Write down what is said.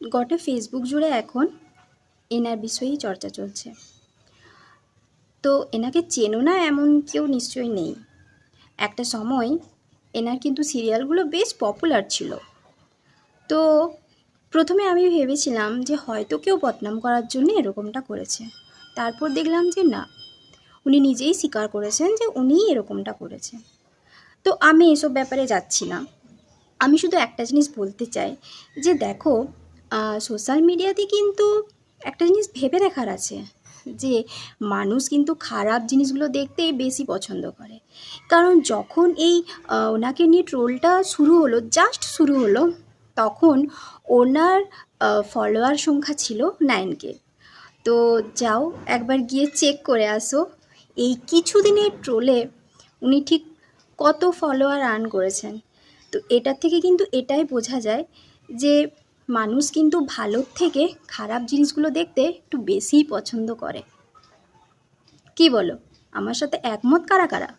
গোটা ফেসবুক জুড়ে এখন এনার বিষয়েই চর্চা চলছে। তো এনাকে চেনো না এমন কেউ নিশ্চয়ই নেই। একটা সময় এনার কিন্তু সিরিয়ালগুলো বেশ পপুলার ছিল। তো প্রথমে আমি ভেবেছিলাম যে হয়তো কেউ বদনাম করার জন্য এরকমটা করেছে। তারপর দেখলাম যে না, উনি নিজেই স্বীকার করেছেন যে উনিই এরকমটা করেছেন। তো আমি এসব ব্যাপারে যাচ্ছি না। আমি শুধু একটা জিনিস বলতে চাই যে দেখো, সোশ্যাল মিডিয়াতে কিন্তু একটা জিনিস ভেবে দেখার আছে যে মানুষ কিন্তু খারাপ জিনিসগুলো দেখতেই বেশি পছন্দ করে। কারণ যখন এই ওনাকে নিয়ে ট্রোলটা শুরু হলো, জাস্ট শুরু হলো, তখন ওনার ফলোয়ার সংখ্যা ছিল 9K। তো যাও একবার গিয়ে চেক করে আসো এই কিছুদিনের ট্রোলে উনি ঠিক কত ফলোয়ার আর্ন করেছেন। তো এটার থেকে কিন্তু এটাই বোঝা যায় যে মানুষ কিন্তু ভালোর থেকে খারাপ জিনিসগুলো দেখতে একটু বেশিই পছন্দ করে। কি বলো, আমার সাথে একমত কারা কারা?